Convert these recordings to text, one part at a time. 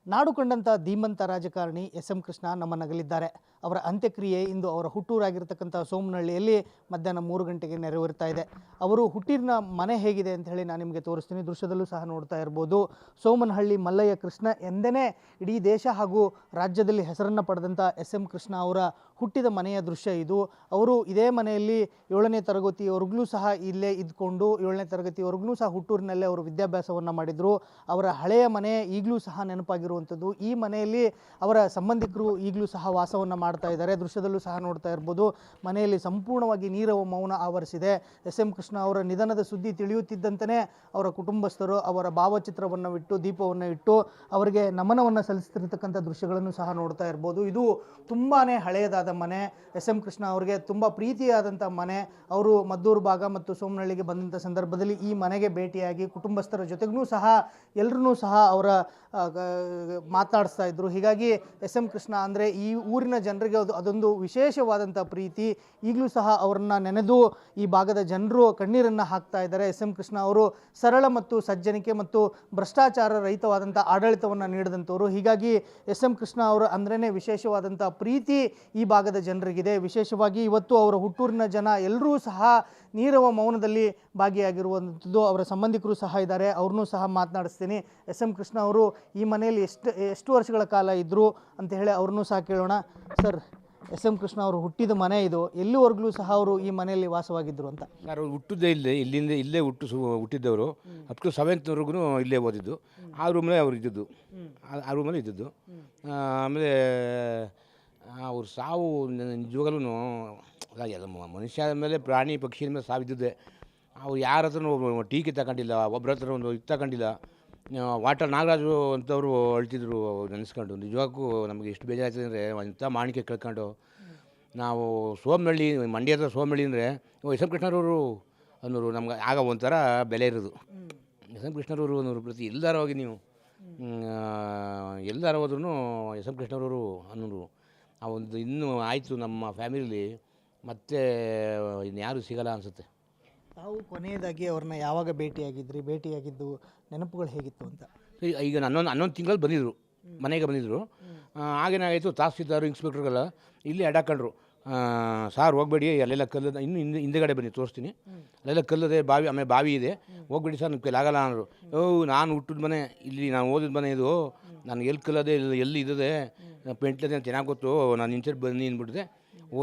ನಾಡು ಕಂಡಂಥ ಧೀಮಂತ ರಾಜಕಾರಣಿ S M Krishna ನಮ್ಮನ್ನಗಲಿದ್ದಾರೆ. ಅವರ ಅಂತ್ಯಕ್ರಿಯೆ ಇಂದು ಅವರ ಹುಟ್ಟೂರಾಗಿರ್ತಕ್ಕಂಥ ಸೋಮನಹಳ್ಳಿಯಲ್ಲಿ ಮಧ್ಯಾಹ್ನ 3 ಗಂಟೆಗೆ ನೆರವೇರ್ತಾ ಇದೆ. ಅವರು ಹುಟ್ಟಿನ ಮನೆ ಹೇಗಿದೆ ಅಂತ ಹೇಳಿ ನಾನು ನಿಮಗೆ ತೋರಿಸ್ತೀನಿ. ದೃಶ್ಯದಲ್ಲೂ ಸಹ ನೋಡ್ತಾ ಇರ್ಬೋದು. ಸೋಮನಹಳ್ಳಿ ಮಲ್ಲಯ್ಯ ಕೃಷ್ಣ ಎಂದೇ ಇಡೀ ದೇಶ ಹಾಗೂ ರಾಜ್ಯದಲ್ಲಿ ಹೆಸರನ್ನು ಪಡೆದಂಥ ಎಸ್ ಎಂ ಕೃಷ್ಣ ಅವರ ಹುಟ್ಟಿದ ಮನೆಯ ದೃಶ್ಯ ಇದು. ಅವರು ಇದೇ ಮನೆಯಲ್ಲಿ 7ನೇ ತರಗತಿಯವರೆಗೂ ಸಹ ಇಲ್ಲೇ ಇದ್ಕೊಂಡು 7ನೇ ತರಗತಿವರೆಗೂ ಸಹ ಹುಟ್ಟೂರಿನಲ್ಲೇ ಅವರು ವಿದ್ಯಾಭ್ಯಾಸವನ್ನು ಮಾಡಿದರು. ಅವರ ಹಳೆಯ ಮನೆ ಈಗಲೂ ಸಹ ನೆನಪಾಗಿರುವಂಥದ್ದು. ಈ ಮನೆಯಲ್ಲಿ ಅವರ ಸಂಬಂಧಿಕರು ಈಗಲೂ ಸಹ ವಾಸವನ್ನು ಮಾಡ್ತಾ ಇದ್ದಾರೆ. ದೃಶ್ಯದಲ್ಲೂ ಸಹ ನೋಡ್ತಾ ಇರ್ಬೋದು. ಮನೆಯಲ್ಲಿ ಸಂಪೂರ್ಣವಾಗಿ ನೀರವ ಮೌನ ಆವರಿಸಿದೆ. ಎಸ್ ಎಂ ಕೃಷ್ಣ ಅವರ ನಿಧನದ ಸುದ್ದಿ ತಿಳಿಯುತ್ತಿದ್ದಂತೆಯೇ ಅವರ ಕುಟುಂಬಸ್ಥರು ಅವರ ಭಾವಚಿತ್ರವನ್ನು ಇಟ್ಟು ದೀಪವನ್ನು ಇಟ್ಟು ಅವರಿಗೆ ನಮನವನ್ನು ಸಲ್ಲಿಸ್ತಿರ್ತಕ್ಕಂಥ ದೃಶ್ಯಗಳನ್ನು ಸಹ ನೋಡ್ತಾ ಇರ್ಬೋದು. ಇದು ತುಂಬಾ ಹಳೆಯದಾದ ಮನೆ. ಎಸ್ ಎಂ ಕೃಷ್ಣ ಅವರಿಗೆ ತುಂಬ ಪ್ರೀತಿಯಾದಂಥ ಮನೆ. ಅವರು ಮದ್ದೂರು ಭಾಗ ಮತ್ತು ಸೋಮನಹಳ್ಳಿಗೆ ಬಂದಂಥ ಸಂದರ್ಭದಲ್ಲಿ ಈ ಮನೆಗೆ ಭೇಟಿಯಾಗಿ ಕುಟುಂಬಸ್ಥರ ಜೊತೆಗೂ ಸಹ ಎಲ್ಲರೂ ಸಹ ಅವರ ಮಾತನಾಡಿಸ್ತಾ ಇದ್ದರು. ಹೀಗಾಗಿ ಎಸ್ ಎಂ ಕೃಷ್ಣ ಅಂದರೆ ಈ ಊರಿನ ಜನರಿಗೆ ಅದೊಂದು ವಿಶೇಷವಾದಂಥ ಪ್ರೀತಿ. ಈಗಲೂ ಸಹ ಅವರನ್ನು ನೆನೆದು ಈ ಭಾಗದ ಜನರು ಕಣ್ಣೀರನ್ನು ಹಾಕ್ತಾ ಇದ್ದಾರೆ. ಎಸ್ ಎಂ ಕೃಷ್ಣ ಅವರು ಸರಳ ಮತ್ತು ಸಜ್ಜನಿಕೆ ಮತ್ತು ಭ್ರಷ್ಟಾಚಾರ ರಹಿತವಾದಂಥ ಆಡಳಿತವನ್ನು ನೀಡಿದಂಥವರು. ಹೀಗಾಗಿ ಎಸ್ ಎಂ ಕೃಷ್ಣ ಅವರು ಅಂದ್ರೇ ವಿಶೇಷವಾದಂಥ ಪ್ರೀತಿ ಈ ಭಾಗದ ಜನರಿಗಿದೆ. ವಿಶೇಷವಾಗಿ ಇವತ್ತು ಅವರ ಹುಟ್ಟೂರಿನ ಜನ ಎಲ್ಲರೂ ಸಹ ನೀರವ ಮೌನದಲ್ಲಿ ಭಾಗಿಯಾಗಿರುವಂಥದ್ದು. ಅವರ ಸಂಬಂಧಿಕರು ಸಹ ಇದ್ದಾರೆ, ಅವ್ರನ್ನೂ ಸಹ ಮಾತನಾಡಿಸ್ತೀನಿ. ಎಸ್ ಎಂ ಕೃಷ್ಣ ಅವರು ಈ ಮನೆಯಲ್ಲಿ ಎಷ್ಟು ವರ್ಷಗಳ ಕಾಲ ಇದ್ದರು ಅಂತ ಹೇಳಿ ಅವ್ರನ್ನೂ ಸಹ ಕೇಳೋಣ. ಸರ್, ಎಸ್ ಎಂ ಕೃಷ್ಣ ಅವರು ಹುಟ್ಟಿದ ಮನೆ ಇದು, ಎಲ್ಲಿವರೆಗೂ ಸಹ ಅವರು ಈ ಮನೆಯಲ್ಲಿ ವಾಸವಾಗಿದ್ದರು ಅಂತ? ಸರ್, ಅವ್ರು ಹುಟ್ಟಿದ್ದೇ ಇಲ್ಲೇ ಹುಟ್ಟಿದ್ದವರು. ಅಪ್ ಟು 7th ಇಲ್ಲೇ ಓದಿದ್ದು. ಆ ರೂಮಲ್ಲೇ ಅವ್ರು ಇದ್ದಿದ್ದು. ಆ ರೂಮಲ್ಲಿ ಇದ್ದಿದ್ದು. ಆಮೇಲೆ ಅವ್ರ ಸಾವು ನಿಜವಾಗಲೂ ಮನುಷ್ಯ ಮೇಲೆ ಪ್ರಾಣಿ ಪಕ್ಷಿ ಮೇಲೆ ಸಾವಿದ್ದಿದ್ದೆ. ಅವ್ರು ಯಾರ ಹತ್ರನೂ ಟೀಕೆ ತಗೊಂಡಿಲ್ಲ, ಒಬ್ಬರ ಹತ್ರ ಒಂದು ಇದು ತಗೊಂಡಿಲ್ಲ. ವಾಟರ್ ನಾಗರಾಜು ಅಂತವರು ಅಳ್ತಿದ್ರು ನೆನೆಸ್ಕೊಂಡು. ನಿಜವಾಗೂ ನಮಗೆ ಎಷ್ಟು ಬೇಜಾರಾಯ್ತದೆ ಅಂದರೆ, ಇಂಥ ಮಾಣಿಕೆ ಕಳ್ಕೊಂಡು ನಾವು ಸೋಮನಹಳ್ಳಿ, ಮಂಡ್ಯ ಹತ್ರ ಸೋಮನಹಳ್ಳಿ ಅಂದರೆ ಎಸ್ ಎಂ ಕೃಷ್ಣರವರು ಅನ್ನೋರು ನಮ್ಗೆ ಆಗ ಒಂಥರ ಬೆಲೆ ಇರೋದು. ಎಸ್ ಎಂ ಕೃಷ್ಣರವರು ಅನ್ನೋರು ಪ್ರತಿ ಎಲ್ಲರೂ ಹೋಗಿ ನೀವು ಎಲ್ಲರೂ ಹೋದ್ರೂ ಎಸ್ ಎಂ ಕೃಷ್ಣರವರು ಅನ್ನೋರು ಆ ಒಂದು ಇನ್ನೂ ಆಯಿತು ನಮ್ಮ ಫ್ಯಾಮಿಲಿಲಿ ಮತ್ತೆ ಇನ್ಯಾರೂ ಸಿಗಲ್ಲ ಅನಿಸುತ್ತೆ. ತಾವು ಕೊನೆಯದಾಗಿ ಅವ್ರನ್ನ ಯಾವಾಗ ಭೇಟಿಯಾಗಿದ್ದು ನೆನಪುಗಳು ಹೇಗಿತ್ತು ಅಂತ? ಈಗ 11 ತಿಂಗಳಲ್ಲಿ ಬಂದಿದ್ದರು, ಮನೆಗೆ ಬಂದಿದ್ದರು. ಆಗೇನಾಯಿತು, ತಹಸೀಲ್ದಾರು ಇನ್ಸ್ಪೆಕ್ಟ್ರಿಗೆಲ್ಲ ಇಲ್ಲಿ ಅಡ್ಡಾಕೊಂಡ್ರು. ಸಾರ್ ಹೋಗ್ಬೇಡಿ, ಅಲ್ಲೆಲ್ಲ ಕಲ್ಲದ, ಇನ್ನು ಹಿಂದೆಗಡೆ ಬನ್ನಿ ತೋರಿಸ್ತೀನಿ, ಅಲ್ಲೆಲ್ಲ ಕಲ್ಲದೆ ಬಾವಿ, ಆಮೇಲೆ ಬಾವಿ ಇದೆ, ಹೋಗ್ಬೇಡಿ ಸರ್, ನಿಮ್ಮ ಕೈಲಿ ಆಗಲ್ಲ ಅಂದರು. ನಾನು ಹುಟ್ಟಿದ ಮನೆ ಇಲ್ಲಿ, ನಾನು ಓದಿದ ಮನೆ ಇದು, ನಾನು ಎಲ್ಲಿ ಕಲ್ಲದೆ ಎಲ್ಲಿ ಇದ್ದದೆ ಪೆಂಟ್ಲದೆ ಅಂತ ಚೆನ್ನಾಗಿ ಗೊತ್ತು, ನಾನು ಇಂಚೆ ಬನ್ನಿ ಅಂದ್ಬಿಟ್ಟಿದೆ.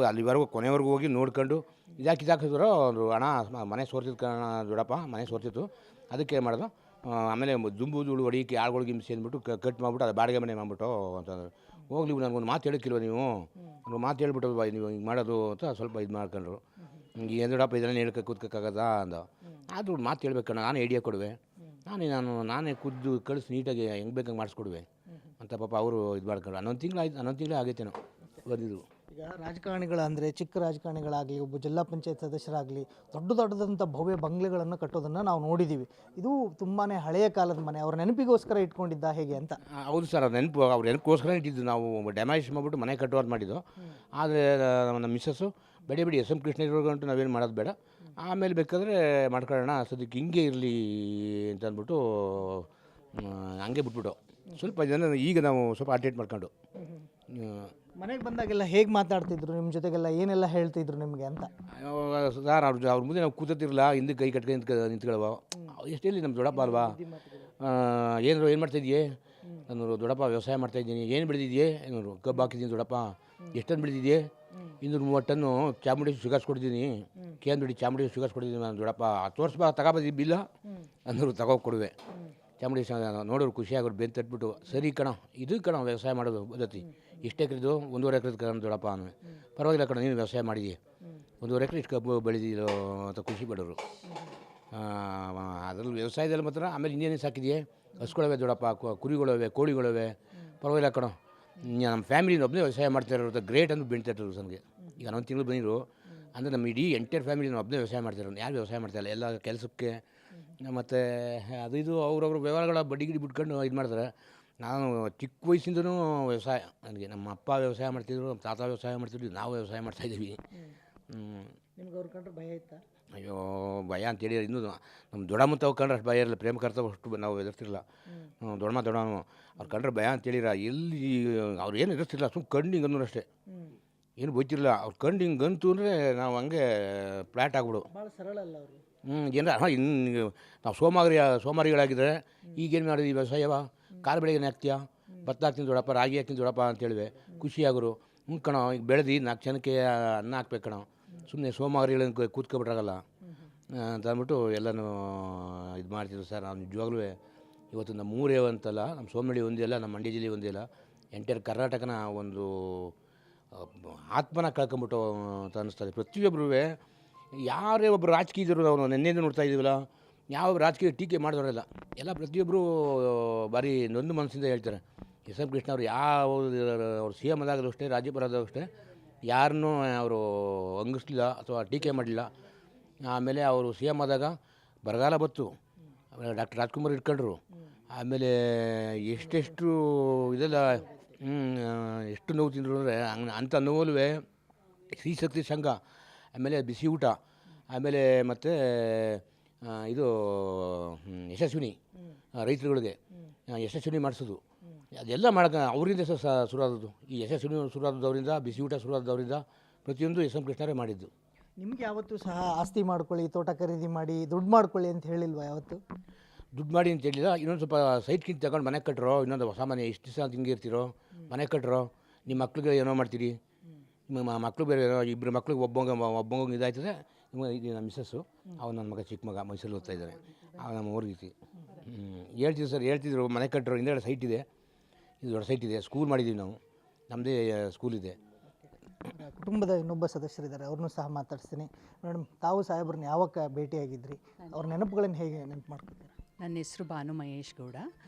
ಅಲ್ಲಿವರೆಗೂ ಕೊನೆವರೆಗೂ ಹೋಗಿ ನೋಡ್ಕೊಂಡು ಇದಾಕಿದ್ರು. ಅವರು ಹಣ ಮನೆ ಸೋರ್ತಿತ್ತು ಕಣ ದೊಡ್ಡಪ್ಪ, ಮನೆ ಸೋರ್ತಿತ್ತು, ಅದಕ್ಕೆ ಮಾಡೋದು. ಆಮೇಲೆ ದುಂಬು ಧೂಳು ಹೊಡಿಕೆ ಆಳುಗಳಿಗೆ ಹಿಂಸೆ ಅಂದ್ಬಿಟ್ಟು ಕಟ್ ಮಾಡಿಬಿಟ್ಟು ಅದು ಬಾಡಿಗೆ ಮನೆ ಮಾಡಿಬಿಟ್ಟು ಅಂತಂದರು. ಹೋಗ್ಲಿ, ನನಗೊಂದು ಮಾತು ಹೇಳಕ್ಕಿಲ್ವ ನೀವು, ಒಂದು ಮಾತು ಹೇಳ್ಬಿಟ್ಟಲ್ವ ನೀವು ಹಿಂಗೆ ಮಾಡೋದು ಅಂತ ಸ್ವಲ್ಪ ಇದು ಮಾಡ್ಕೊಂಡ್ರು. ಹಿಂಗೆ ಏನು ದೊಡ್ಡಪ್ಪ ಇದೆಲ್ಲ ಕೂತ್ಕೋಕ್ಕಾಗದ ಅಂದ. ಆದರೂ ಮಾತು ಹೇಳ್ಬೇಕಣ್ಣ, ನಾನು ಐಡಿಯಾ ಕೊಡುವೆ, ನಾನೇ ಖುದ್ದು ಕಳಿಸಿ ನೀಟಾಗಿ ಹೆಂಗೆ ಬೇಕಂಗೆ ಮಾಡಿಸ್ಕೊಡುವೆ ಅಂತ ಪಾಪ ಅವರು ಇದು ಮಾಡ್ಕೊಂಡ್ರು. 11 ತಿಂಗಳು ಆಗೈತೇನೋ ಬಂದಿದ್ದು. ಈಗ ರಾಜಕಾರಣಿಗಳಂದರೆ, ಚಿಕ್ಕ ರಾಜಕಾರಣಿಗಳಾಗಲಿ, ಒಬ್ಬ ಜಿಲ್ಲಾ ಪಂಚಾಯತ್ ಸದಸ್ಯರಾಗಲಿ ದೊಡ್ಡದಾದಂಥ ಭವ್ಯ ಬಂಗ್ಲೆಗಳನ್ನು ಕಟ್ಟೋದನ್ನು ನಾವು ನೋಡಿದ್ದೀವಿ. ಇದು ತುಂಬಾ ಹಳೆಯ ಕಾಲದ ಮನೆ. ಅವ್ರ ನೆನಪಿಗೋಸ್ಕರ ಇಟ್ಕೊಂಡಿದ್ದ ಹೇಗೆ ಅಂತ? ಹೌದು ಸರ್, ಅವ್ರ ನೆನಪಿಗೋಸ್ಕರ ಇಟ್ಟಿದ್ದು. ನಾವು ಡ್ಯಾಮೇಜ್ ಮಾಡಿಬಿಟ್ಟು ಮನೆ ಕಟ್ಟುವಾದ ಮಾಡಿದ್ದು. ಆದರೆ ನಮ್ಮ ಮಿಸ್ಸಸ್ಸು ಬೇಡಿ ಎಸ್ ಎಂ ಕೃಷ್ಣ ಇರೋಗಂಟು ನಾವೇನು ಮಾಡೋದು ಬೇಡ, ಆಮೇಲೆ ಬೇಕಾದರೆ ಮಾಡ್ಕೊಳ್ಳೋಣ, ಸದ್ಯಕ್ಕೆ ಹಿಂಗೆ ಇರಲಿ ಅಂತ ಅಂದ್ಬಿಟ್ಟು ಹಂಗೆ ಬಿಟ್ಬಿಟ್ಟು ಸ್ವಲ್ಪ ಜನ ಈಗ ನಾವು ಸ್ವಲ್ಪ ಅಪ್ಡೇಟ್ ಮಾಡ್ಕೊಂಡು. ಮನೆಗೆ ಬಂದಾಗೆಲ್ಲ ಹೇಗೆ ಮಾತಾಡ್ತಿದ್ರು ನಿಮ್ಮ ಜೊತೆಗೆಲ್ಲ, ಏನೆಲ್ಲ ಹೇಳ್ತಿದ್ರು ನಿಮಗೆ ಅಂತ? ಸರ್, ಅವ್ರ ಮುಂದೆ ನಾವು ಕೂತಿರಲಿಲ್ಲ, ಹಿಂದೆ ಕೈ ಕಟ್ಕೊಂಡು ನಿಂತ್ಕೊಳ್ಳವ. ಎಷ್ಟೇಳಿ ನಮ್ಮ ದೊಡ್ಡಪ್ಪ ಅಲ್ವಾ, ಏನು ಮಾಡ್ತಾಯಿದ್ಯೆ ಅನ್ನೋರು. ದೊಡ್ಡಪ್ಪ ವ್ಯವಸಾಯ ಮಾಡ್ತಾಯಿದ್ದೀನಿ. ಏನು ಬೆಳೆದಿದ್ಯೆ ಅನ್ನೋರು. ಕಬ್ಬು ಹಾಕಿದ್ದೀನಿ ದೊಡ್ಡಪ್ಪ. ಎಷ್ಟೊಂದು ಬೆಳೆದಿದ್ಯೆ? 230 ಟನ್ನು ಚಾಮುಂಡಿ ಸುಗಾಸ್ಕೊಡಿದ್ದೀನಿ, ಕೇಂದ್ರಡಿ ಚಾಮುಂಡಿ ಸುಗಾಸ್ಕೊಡಿದ್ದೀನಿ ನಾನು. ದೊಡ್ಡಪ್ಪ ತೋರಿಸ್ಬಾ, ತಗೊಬಂದು ಬಿಲ್ಲ ಅನ್ನೋರು. ತಗೊಕೊಡುವೆ. ಚಾಮುಂಡಿ ನೋಡೋರು ಖುಷಿಯಾಗೋರು, ಬೆನ್ನು ತಟ್ಬಿಟ್ಟು, ಸರಿ ಕಣ, ಇದು ಕಣ ವ್ಯವಸಾಯ ಮಾಡೋದು ಪದ್ಧತಿ. ಎಷ್ಟು ಎಕರೆದು? 1.5 ಎಕರೆದು ಕಣ ದೊಡ್ಡಪ್ಪ ಅನ್ನುವೆ. ಪರವಾಗಿಲ್ಲ ಕಣ, ನೀನು ವ್ಯವಸಾಯ ಮಾಡಿದ್ದೀಯ, 1.5 ಎಕರೆ ಇಷ್ಟು ಕಬ್ಬು ಬೆಳೆದಿರೋ ಅಂತ ಖುಷಿ ಪಡೋರು. ಅದರಲ್ಲಿ ವ್ಯವಸಾಯದಲ್ಲಿ ಮಾತ್ರ. ಆಮೇಲೆ ಇನ್ನೇನು ಸಾಕಿದೆಯೇ? ಹಸುಗಳವೆ ದೊಡ್ಡಪ್ಪ, ಕುರಿಗಳವೆ, ಕೋಳಿಗಳವೆ. ಪರವಾಗಿಲ್ಲ ಕಣ, ನಮ್ಮ ಫ್ಯಾಮಿಲಿನ ಒಬ್ಬನೇ ವ್ಯವಸಾಯ ಮಾಡ್ತಾಯಿರೋದು ಗ್ರೇಟ್ ಅಂದು ಬೆಳೀತಾ ಇರ್ತಾರೆ ನನಗೆ. ಈಗ 11 ತಿಂಗಳು ಬಂದಿರು ಅಂದರೆ ನಮ್ಮ ಇಡೀ ಎಂಟೈರ್ ಫ್ಯಾಮಿಲಿ ಒಬ್ಬನೇ ವ್ಯವಸಾಯ ಮಾಡ್ತಾಯಿರೋ, ಯಾರು ವ್ಯವಸಾಯ ಮಾಡ್ತಾಯಿಲ್ಲ, ಎಲ್ಲ ಕೆಲಸಕ್ಕೆ ಮತ್ತು ಅದು ಇದು ಅವ್ರವ್ರ ವ್ಯವಹಾರಗಳ ಬಡ್ಡಿ ಗಿಡಿ ಬಿಟ್ಕೊಂಡು ಇದು ಮಾಡ್ತಾರೆ. ನಾನು ಚಿಕ್ಕ ವಯಸ್ಸಿಂದನೂ ವ್ಯವಸಾಯ. ನನಗೆ ನಮ್ಮ ಅಪ್ಪ ವ್ಯವಸಾಯ ಮಾಡ್ತಿದ್ರು, ನಮ್ಮ ತಾತ ವ್ಯವಸಾಯ ಮಾಡ್ತಿದ್ವಿ, ನಾವು ವ್ಯವಸಾಯ ಮಾಡ್ತಾಯಿದ್ದೀವಿ. ನಿಮ್ಗೆ ಅವ್ರ ಕಂಡ್ರೆ ಭಯ ಇತ್ತಾ? ಅಯ್ಯೋ ಭಯ ಅಂತೇಳಿ ಇನ್ನೂ ನಮ್ಮ ದೊಡ್ಡಮ್ಮ ತಾವು ಕಂಡ್ರೆ ಅಷ್ಟು ಭಯ ಇರಲಿಲ್ಲ, ಪ್ರೇಮ ಕರ್ತವ್ಯ ಅಷ್ಟು ನಾವು ಎದುರ್ತಿರಲಿಲ್ಲ. ದೊಡ್ಡಮ್ಮ ಅವ್ರು ಕಂಡ್ರೆ ಭಯ ಅಂತೇಳಿರ ಎಲ್ಲಿ ಅವ್ರು ಏನು ಎದುರ್ತಿಲ್ಲ, ಸುಮ್ಮನೆ ಕಣ್ಣು ಹಿಂಗೆ ಅನ್ನೋರು ಅಷ್ಟೇ, ಏನು ಗೊತ್ತಿರಲಿಲ್ಲ. ಅವ್ರು ಕಣ್ಣು ಹಿಂಗೆ ಅಂತು ಅಂದರೆ ನಾವು ಹಂಗೆ ಫ್ಲ್ಯಾಟ್ ಆಗ್ಬಿಡು. ಭಾಳ ಸರಳ ಅಲ್ಲ ಅವರು. ಏನಾರ ಇನ್ನು ನಾವು ಸೋಮಾರಿಗಳಾಗಿದ್ದರೆ ಈಗೇನು ಮಾಡಿದ್ವಿ ವ್ಯವಸಾಯವ, ಕಾಲು ಬೆಳಗ್ಗೆ ಹಾಕ್ತೀಯ, ಭತ್ತ ಹಾಕ್ತೀನಿ ದೊಡ್ಡಪ್ಪ, ರಾಗಿ ಹಾಕ್ತೀನಿ ದೊಡ್ಡಪ್ಪ ಅಂತೇಳಿವೆ, ಖುಷಿಯಾಗರು. ಕಣೋ ಈಗ ಬೆಳೆದು 4 ಜನಕ್ಕೆ ಅನ್ನ ಹಾಕ್ಬೇಕು ಕಣೋ, ಸುಮ್ಮನೆ ಸೋಮಾರಿಗಳನ್ನ ಕೂತ್ಕೊಬಿಟ್ರಾಗಲ್ಲ ಅಂತ ಅಂದ್ಬಿಟ್ಟು ಎಲ್ಲನೂ ಇದು ಮಾಡ್ತಿದ್ರು ಸರ್. ನಾವು ನಿಜವಾಗ್ಲೂ ಇವತ್ತು ನಮ್ಮ ಊರೇ ಅಂತಲ್ಲ, ನಮ್ಮ ಸೋಮನಳ್ಳಿ ಒಂದೇ ಅಲ್ಲ, ನಮ್ಮ ಮಂಡ್ಯ ಜಿಲ್ಲೆ ಒಂದೇ ಅಲ್ಲ, ಎಂಟೈರ್ ಕರ್ನಾಟಕನ ಒಂದು ಆತ್ಮನ ಕಳ್ಕೊಂಬಿಟ್ಟು ಅಂತ ಅನ್ನಿಸ್ತದೆ. ಪ್ರತಿಯೊಬ್ಬರೂ ಯಾರೇ ಒಬ್ಬರು ರಾಜಕೀಯ ಇದ್ದರು, ನಾವು ನೆನ್ನೆಯಿಂದ ನೋಡ್ತಾ ಇದ್ದೀವಲ್ಲ, ಯಾವ ರಾಜಕೀಯ ಟೀಕೆ ಮಾಡಿದವರೆಲ್ಲ ಎಲ್ಲ ಪ್ರತಿಯೊಬ್ಬರು ಭಾರಿ ನೊಂದು ಮನಸ್ಸಿಂದ ಹೇಳ್ತಾರೆ. ಎಸ್ ಎಂ ಕೃಷ್ಣ ಅವರು ಅವ್ರು ಸಿ ಎಮ್ ಆದಾಗಲೂ ಅಷ್ಟೇ, ರಾಜ್ಯಪಾಲರಾದಾಗಲೂ ಅಷ್ಟೇ ಯಾರನ್ನೂ ಅವರು ಅಂಗಿಸ್ಲಿಲ್ಲ ಅಥವಾ ಟೀಕೆ ಮಾಡಲಿಲ್ಲ. ಆಮೇಲೆ ಅವರು ಸಿ ಎಮ್ ಆದಾಗ ಬರಗಾಲ ಬತ್ತು, ಆಮೇಲೆ ಡಾಕ್ಟರ್ ರಾಜ್ಕುಮಾರ್ ಇಟ್ಕೊಂಡ್ರು. ಆಮೇಲೆ ಎಷ್ಟೆಷ್ಟು ಇದೆಲ್ಲ ಎಷ್ಟು ನೋವು ತಿಂದರು ಅಂದರೆ ಅಂಥ ನೋವಲ್ಲೂ ಸ್ತ್ರೀಶಕ್ತಿ ಸಂಘ, ಆಮೇಲೆ ಬಿಸಿ ಊಟ, ಆಮೇಲೆ ಮತ್ತು ಇದು ಯಶಸ್ವಿನಿ ರೈತರುಗಳಿಗೆ ಯಶಸ್ವಿನಿ ಮಾಡಿಸೋದು, ಅದೆಲ್ಲ ಮಾಡೋಕೆ ಅವರಿಂದ ಶುರುವಾದದ್ದು. ಈ ಯಶಸ್ವಿನಿ ಶುರುವಾದವರಿಂದ, ಬಿಸಿ ಊಟ ಶುರುವಾದವರಿಂದ ಪ್ರತಿಯೊಂದು ಎಸ್ ಎಂ ಕೃಷ್ಣರೇ ಮಾಡಿದ್ದು. ನಿಮ್ಗೆ ಯಾವತ್ತೂ ಸಹ ಆಸ್ತಿ ಮಾಡ್ಕೊಳ್ಳಿ, ತೋಟ ಖರೀದಿ ಮಾಡಿ ದುಡ್ಡು ಮಾಡ್ಕೊಳ್ಳಿ ಅಂತ ಹೇಳಿಲ್ವಾ ಯಾವತ್ತು? ದುಡ್ಡು ಮಾಡಿ ಅಂತ ಹೇಳಿಲ್ಲ, ಇನ್ನೊಂದು ಸ್ವಲ್ಪ ಸೈಟ್ಗಿಂತ ತಗೊಂಡು ಮನೆ ಕಟ್ಟರೋ, ಇನ್ನೊಂದು ಹೊಸ ಮನೆ ಇಷ್ಟು ದಿವಸ ಅಂತ ಹಿಂಗೆ ಇರ್ತಿರೋ, ಮನೆ ಕಟ್ಟರೋ, ನಿಮ್ಮ ಮಕ್ಳಿಗೆ ಏನೋ ಮಾಡ್ತೀರಿ, ನಿಮ್ಮ ಮಕ್ಕಳು ಬೇರೆ ಇಬ್ಬರು ಮಕ್ಳಿಗೆ ಒಬ್ಬಂಗೆ ಇದಾಯ್ತದೆ. ಇದು ನಮ್ಮ ಮಿಸ್ಸಸ್ಸು, ಅವ್ನು ನನ್ನ ಮಗ ಚಿಕ್ಕ ಮಗ ಮೈಸೂರಲ್ಲಿ ಓದ್ತಾ ಇದ್ದಾರೆ, ಅವ ನಮ್ಮ ಊರಿಗೆ ಹೇಳ್ತಿದ್ರು ಸರ್, ಹೇಳ್ತಿದ್ರು ಮನೆ ಕಟ್ಟರೋ, ಹಿಂದೆಗಡೆ ಸೈಟ್ ಇದೆ, ಇದು ದೊಡ್ಡ ಸೈಟ್ ಇದೆ, ಸ್ಕೂಲ್ ಮಾಡಿದ್ದೀವಿ ನಾವು, ನಮ್ಮದೇ ಸ್ಕೂಲ್ ಇದೆ. ಕುಟುಂಬದ ಇನ್ನೊಬ್ಬ ಸದಸ್ಯರಿದ್ದಾರೆ, ಅವ್ರನ್ನೂ ಸಹ ಮಾತಾಡ್ತೀನಿ. ಮೇಡಮ್, ತಾವು ಸಾಹೇಬ್ರನ್ನ ಯಾವಾಗ ಭೇಟಿಯಾಗಿದ್ರಿ, ಅವ್ರ ನೆನಪುಗಳನ್ನು ಹೇಗೆ ನೆನಪು ಮಾಡ್ಕೊತೀರಾ? ನನ್ನ ಹೆಸರು ಭಾನು ಮಹೇಶ್ ಗೌಡ,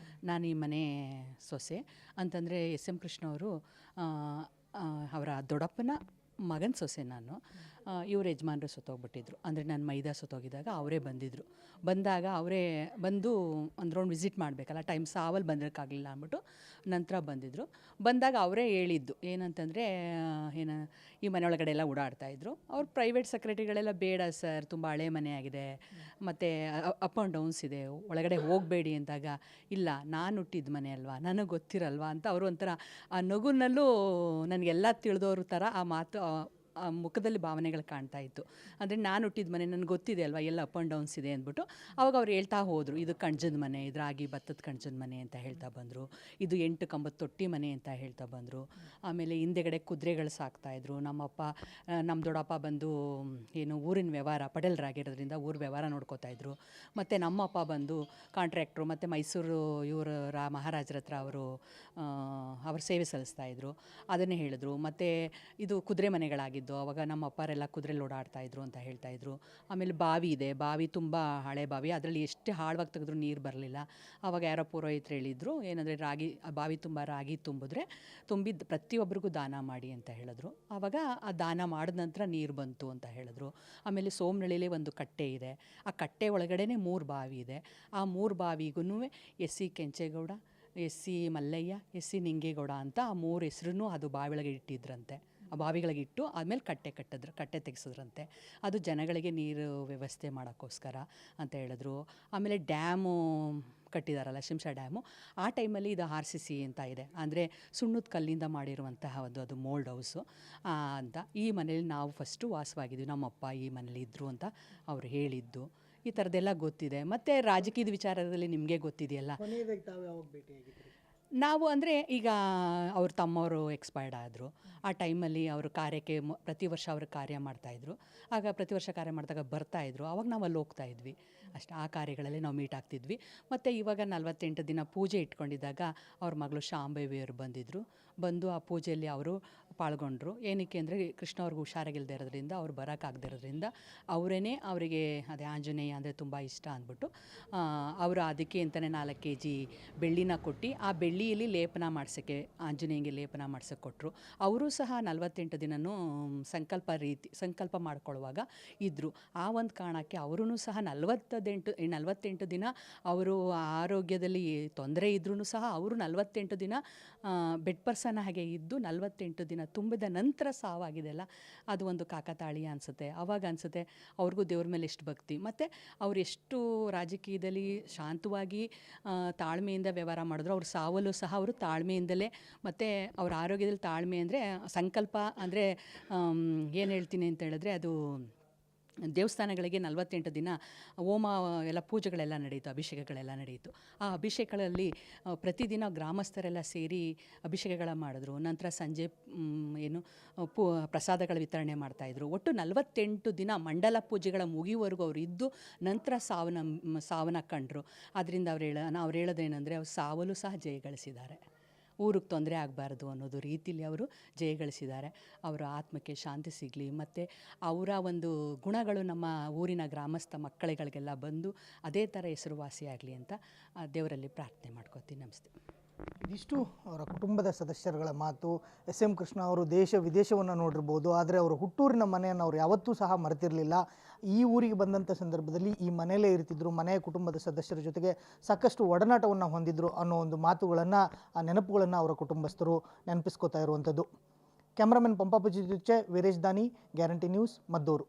ನಾನು ಈ ಮನೆ ಸೊಸೆ. ಅಂತಂದರೆ ಎಸ್ ಎಂ ಕೃಷ್ಣ ಅವರು ಅವರ ದೊಡ್ಡಪ್ಪನ ಮಗನ ಸೊಸೆ ನಾನು. ಇವ್ರ ಯಜಮಾನರು ಸತ್ತೋಗ್ಬಿಟ್ಟಿದ್ರು, ಅಂದರೆ ನಾನು ಮೈದಾ ಸತ್ತೋಗಿದ್ದಾಗ ಅವರೇ ಬಂದಿದ್ದರು. ಬಂದಾಗ ಅವರೇ ಬಂದು ಒಂದು ರೌಂಡ್ ವಿಸಿಟ್ ಮಾಡಬೇಕಲ್ಲ, ಟೈಮ್ ಸಾವಲ್ಲಿ ಬಂದಿರೋಕ್ಕಾಗಲಿಲ್ಲ ಅಂದ್ಬಿಟ್ಟು ನಂತರ ಬಂದಿದ್ದರು. ಬಂದಾಗ ಅವರೇ ಹೇಳಿದ್ದು ಏನಂತಂದರೆ, ಈ ಮನೆಯೊಳಗಡೆ ಎಲ್ಲ ಓಡಾಡ್ತಾಯಿದ್ರು. ಅವ್ರು ಪ್ರೈವೇಟ್ ಸೆಕ್ರೆಟರಿಗಳೆಲ್ಲ ಬೇಡ ಸರ್, ತುಂಬ ಹಳೆ ಮನೆ ಆಗಿದೆ, ಮತ್ತು ಅಪ್ ಆ್ಯಂಡ್ ಡೌನ್ಸ್ ಇದೆ, ಒಳಗಡೆ ಹೋಗಬೇಡಿ ಅಂದಾಗ, ಇಲ್ಲ ನಾನು ಹುಟ್ಟಿದ ಮನೆ ಅಲ್ವಾ, ನನಗೆ ಗೊತ್ತಿರಲ್ವಾ ಅಂತ ಅವರು ಒಂಥರ ಆ ನಗುನಲ್ಲೂ ನನಗೆಲ್ಲ ತಿಳಿದವ್ರ ಥರ ಆ ಮಾತು ಆ ಮುಖದಲ್ಲಿ ಭಾವನೆಗಳು ಕಾಣ್ತಾ ಇತ್ತು. ಅಂದರೆ ನಾನು ಹುಟ್ಟಿದ ಮನೆ ನನಗೆ ಗೊತ್ತಿದೆ ಅಲ್ವಾ, ಎಲ್ಲ ಅಪ್ ಆ್ಯಂಡ್ ಡೌನ್ಸ್ ಇದೆ ಅಂದ್ಬಿಟ್ಟು ಅವಾಗ ಅವ್ರು ಹೇಳ್ತಾ ಹೋದರು, ಇದು ಕಣ್ಜದ ಮನೆ, ಇದು ರಾಗಿ ಭತ್ತದ ಕಣ್ಜದ ಮನೆ ಅಂತ ಹೇಳ್ತಾ ಬಂದರು, ಇದು 8 ಕಂಬದ ತೊಟ್ಟಿ ಮನೆ ಅಂತ ಹೇಳ್ತಾ ಬಂದರು. ಆಮೇಲೆ ಹಿಂದೆಗಡೆ ಕುದುರೆಗಳು ಸಾಕ್ತಾಯಿದ್ರು. ನಮ್ಮ ದೊಡ್ಡಪ್ಪ ಬಂದು ಏನು ಊರಿನ ವ್ಯವಹಾರ ಪಟೇಲ್ರಾಗಿರೋದ್ರಿಂದ ಊರ ವ್ಯವಹಾರ ನೋಡ್ಕೋತಾಯಿದ್ರು. ಮತ್ತು ನಮ್ಮಪ್ಪ ಬಂದು ಕಾಂಟ್ರಾಕ್ಟ್ರು, ಮತ್ತು ಮೈಸೂರು ಇವರು ಮಹಾರಾಜರ ಹತ್ರ ಅವ್ರ ಸೇವೆ ಸಲ್ಲಿಸ್ತಾಯಿದ್ರು, ಅದನ್ನೇ ಹೇಳಿದ್ರು. ಮತ್ತು ಇದು ಕುದುರೆ ಮನೆಗಳಾಗಿದ್ದು, ಅವಾಗ ನಮ್ಮ ಅಪ್ಪರೆಲ್ಲ ಕುದುರೆಲಿ ಓಡಾಡ್ತಾಯಿದ್ರು ಅಂತ ಹೇಳ್ತಾಯಿದ್ರು. ಆಮೇಲೆ ಬಾವಿ ಇದೆ, ಬಾವಿ ತುಂಬ ಹಳೆ ಬಾವಿ, ಅದರಲ್ಲಿ ಎಷ್ಟೇ ಆಳವಾಗಿ ತೆಗೆದ್ರೂ ನೀರು ಬರಲಿಲ್ಲ. ಆವಾಗ ಯಾರೋ ಪುರೋಹಿತರು ಹೇಳಿದರು, ಏನಂದರೆ ಆ ಬಾವಿ ತುಂಬ ರಾಗಿ ತುಂಬಿದ್ದು ಪ್ರತಿಯೊಬ್ಬರಿಗೂ ದಾನ ಮಾಡಿ ಅಂತ ಹೇಳಿದ್ರು. ಆವಾಗ ಆ ದಾನ ಮಾಡಿದ ನಂತರ ನೀರು ಬಂತು ಅಂತ ಹೇಳಿದ್ರು. ಆಮೇಲೆ ಸೋಮನಳ್ಳಿಲೇ ಒಂದು ಕಟ್ಟೆ ಇದೆ, ಆ ಕಟ್ಟೆ ಒಳಗಡೆ 3 ಬಾವಿ ಇದೆ. ಆ 3 ಬಾವಿಗೂ S C Kenchegowda, S C Mallaiah, S C Ningegowda ಅಂತ ಆ 3 ಹೆಸರನ್ನು ಅದು ಬಾವಿಗಳಿಗೆ ಇಟ್ಟಿದ್ರಂತೆ. ಆ ಬಾವಿಗಳಿಗಿಟ್ಟು ಆದಮೇಲೆ ಕಟ್ಟೆ ತೆಗೆಸಿದ್ರಂತೆ. ಅದು ಜನಗಳಿಗೆ ನೀರು ವ್ಯವಸ್ಥೆ ಮಾಡೋಕ್ಕೋಸ್ಕರ ಅಂತ ಹೇಳಿದ್ರು. ಆಮೇಲೆ ಡ್ಯಾಮು ಕಟ್ಟಿದಾರಲ್ಲ, ಶಿಂಷಾ ಡ್ಯಾಮು, ಆ ಟೈಮಲ್ಲಿ ಇದು RCC ಅಂತ ಇದೆ, ಅಂದರೆ ಸುಣ್ಣದ ಕಲ್ಲಿಂದ ಮಾಡಿರುವಂತಹ ಅದು ಮೋಲ್ಡ್ ಹೌಸು ಅಂತ. ಈ ಮನೇಲಿ ನಾವು ಫಸ್ಟು ವಾಸವಾಗಿದ್ವಿ, ನಮ್ಮಪ್ಪ ಈ ಮನೇಲಿ ಇದ್ದರು ಅಂತ ಅವ್ರು ಹೇಳಿದ್ದು. ಈ ಥರದ್ದೆಲ್ಲ ಗೊತ್ತಿದೆ. ಮತ್ತು ರಾಜಕೀಯದ ವಿಚಾರದಲ್ಲಿ ನಿಮಗೆ ಗೊತ್ತಿದೆಯಲ್ಲ, ನಾವು ಅಂದರೆ ಈಗ ಅವ್ರ ತಮ್ಮವರು ಎಕ್ಸ್ಪೈರ್ಡ್ ಆದರು. ಆ ಟೈಮಲ್ಲಿ ಅವರು ಕಾರ್ಯಕ್ಕೆ ಪ್ರತಿ ವರ್ಷ ಅವರು ಕಾರ್ಯ ಮಾಡ್ತಾಯಿದ್ರು. ಆಗ ಪ್ರತಿ ವರ್ಷ ಕಾರ್ಯ ಮಾಡಿದಾಗ ಬರ್ತಾಯಿದ್ರು, ಆವಾಗ ನಾವು ಅಲ್ಲಿ ಹೋಗ್ತಾಯಿದ್ವಿ ಅಷ್ಟೇ. ಆ ಕಾರ್ಯಗಳಲ್ಲಿ ನಾವು ಮೀಟ್ ಆಗ್ತಿದ್ವಿ. ಮತ್ತು ಇವಾಗ 48 ದಿನ ಪೂಜೆ ಇಟ್ಕೊಂಡಿದ್ದಾಗ ಅವ್ರ ಮಗಳು ಶಾಂಭವಿಯವರು ಬಂದು ಆ ಪೂಜೆಯಲ್ಲಿ ಅವರು ಪಾಲ್ಗೊಂಡ್ರು. ಏನಕ್ಕೆ ಅಂದರೆ ಕೃಷ್ಣ ಅವ್ರಿಗೆ ಹುಷಾರಾಗಿಲ್ಲದೆ ಇರೋದ್ರಿಂದ, ಅವ್ರು ಬರೋಕ್ಕಾಗದೇ ಇರೋದ್ರಿಂದ ಅವರೇ ಅವರಿಗೆ ಅದೇ ಆಂಜನೇಯ ಅಂದರೆ ತುಂಬ ಇಷ್ಟ ಅಂದ್ಬಿಟ್ಟು ಅವರು ಅದಕ್ಕೆ ಅಂತಲೇ 4 kg ಬೆಳ್ಳಿನ ಕೊಟ್ಟು, ಆ ಬೆಳ್ಳಿಯಲ್ಲಿ ಲೇಪನ ಮಾಡ್ಸೋಕ್ಕೆ, ಆಂಜನೇಯಂಗೆ ಲೇಪನ ಮಾಡ್ಸೋಕ್ಕೆ ಕೊಟ್ಟರು. ಅವರು ಸಹ 48 ದಿನವೂ ಸಂಕಲ್ಪ ಮಾಡ್ಕೊಳ್ಳುವಾಗ ಇದ್ದರು. ಆ ಒಂದು ಕಾರಣಕ್ಕೆ ಅವರೂ ಸಹ 40 48 ದಿನ ಅವರು ಆರೋಗ್ಯದಲ್ಲಿ ತೊಂದರೆ ಇದ್ರೂ ಸಹ ಅವರು 48 ದಿನ ಬೆಡ್ ಪರ್ಸನ್ ಹಾಗೆ ಇದ್ದು 48 ದಿನ ತುಂಬಿದ ನಂತರ ಸಾವಾಗಿದೆಯಲ್ಲ, ಅದು ಒಂದು ಕಾಕತಾಳೀಯ ಅನಿಸುತ್ತೆ. ಆವಾಗ ಅನಿಸುತ್ತೆ ಅವ್ರಿಗೂ ದೇವ್ರ ಮೇಲೆ ಎಷ್ಟು ಭಕ್ತಿ, ಮತ್ತು ಅವ್ರು ಎಷ್ಟು ರಾಜಕೀಯದಲ್ಲಿ ಶಾಂತವಾಗಿ ತಾಳ್ಮೆಯಿಂದ ವ್ಯವಹಾರ ಮಾಡಿದ್ರು. ಅವ್ರ ಸಾವಲ್ಲೂ ಸಹ ಅವರು ತಾಳ್ಮೆಯಿಂದಲೇ, ಮತ್ತು ಅವ್ರ ಆರೋಗ್ಯದಲ್ಲಿ ತಾಳ್ಮೆ ಅಂದರೆ ಸಂಕಲ್ಪ ಅಂದರೆ ಏನು ಹೇಳ್ತೀನಿ ಅಂತ ಹೇಳಿದ್ರೆ, ಅದು ದೇವಸ್ಥಾನಗಳಿಗೆ 48 ದಿನ ಹೋಮ ಎಲ್ಲ ಪೂಜೆಗಳೆಲ್ಲ ನಡೆಯಿತು, ಅಭಿಷೇಕಗಳೆಲ್ಲ ನಡೆಯಿತು. ಆ ಅಭಿಷೇಕಗಳಲ್ಲಿ ಪ್ರತಿದಿನ ಗ್ರಾಮಸ್ಥರೆಲ್ಲ ಸೇರಿ ಅಭಿಷೇಕಗಳ ಮಾಡಿದ್ರು. ನಂತರ ಸಂಜೆ ಪ್ರಸಾದಗಳ ವಿತರಣೆ ಮಾಡ್ತಾಯಿದ್ರು. ಒಟ್ಟು 48 ದಿನ ಮಂಡಲ ಪೂಜೆಗಳ ಮುಗಿಯುವವರೆಗೂ ಅವರು ಇದ್ದು ನಂತರ ಸಾವನ್ನ ಕಂಡರು. ಅದರಿಂದ ಅವ್ರು ಹೇಳೋದೇನೆಂದರೆ, ಅವ್ರು ಸಾವಲ್ಲೂ ಸಹ ಜಯಗಳಿಸಿದ್ದಾರೆ. ಊರಿಗೆ ತೊಂದರೆ ಆಗಬಾರ್ದು ಅನ್ನೋದು ರೀತಿಯಲ್ಲಿ ಅವರು ಜಯಗಳಿಸಿದ್ದಾರೆ. ಅವರ ಆತ್ಮಕ್ಕೆ ಶಾಂತಿ ಸಿಗಲಿ, ಮತ್ತು ಅವರ ಒಂದು ಗುಣಗಳು ನಮ್ಮ ಊರಿನ ಗ್ರಾಮಸ್ಥ ಮಕ್ಕಳಿಗಳಿಗೆಲ್ಲ ಬಂದು ಅದೇ ಥರ ಹೆಸರುವಾಸಿಯಾಗಲಿ ಅಂತ ದೇವರಲ್ಲಿ ಪ್ರಾರ್ಥನೆ ಮಾಡ್ಕೋತೀನಿ. ನಮಸ್ತೆ. ಇದಿಷ್ಟು ಅವರ ಕುಟುಂಬದ ಸದಸ್ಯರುಗಳ ಮಾತು. ಎಸ್ ಎಂ ಕೃಷ್ಣ ಅವರು ದೇಶ ವಿದೇಶವನ್ನು ನೋಡಿರ್ಬೋದು, ಆದರೆ ಅವರ ಹುಟ್ಟೂರಿನ ಮನೆಯನ್ನು ಅವರು ಯಾವತ್ತೂ ಸಹ ಮರೆತಿರಲಿಲ್ಲ. ಈ ಊರಿಗೆ ಬಂದಂಥ ಸಂದರ್ಭದಲ್ಲಿ ಈ ಮನೆಯಲ್ಲೇ ಇರ್ತಿದ್ರು, ಮನೆಯ ಕುಟುಂಬದ ಸದಸ್ಯರ ಜೊತೆಗೆ ಸಾಕಷ್ಟು ಒಡನಾಟವನ್ನು ಹೊಂದಿದ್ರು ಅನ್ನೋ ಒಂದು ಮಾತುಗಳನ್ನು, ಆ ನೆನಪುಗಳನ್ನು ಅವರ ಕುಟುಂಬಸ್ಥರು ನೆನಪಿಸ್ಕೋತಾ ಇರುವಂಥದ್ದು. ಕ್ಯಾಮ್ರಾಮನ್ ಪಂಪಾಪುಜಿ ಜೊತೆ ವೀರೇಶ್ ದಾನಿ, ಗ್ಯಾರಂಟಿ ನ್ಯೂಸ್, ಮದ್ದೂರು.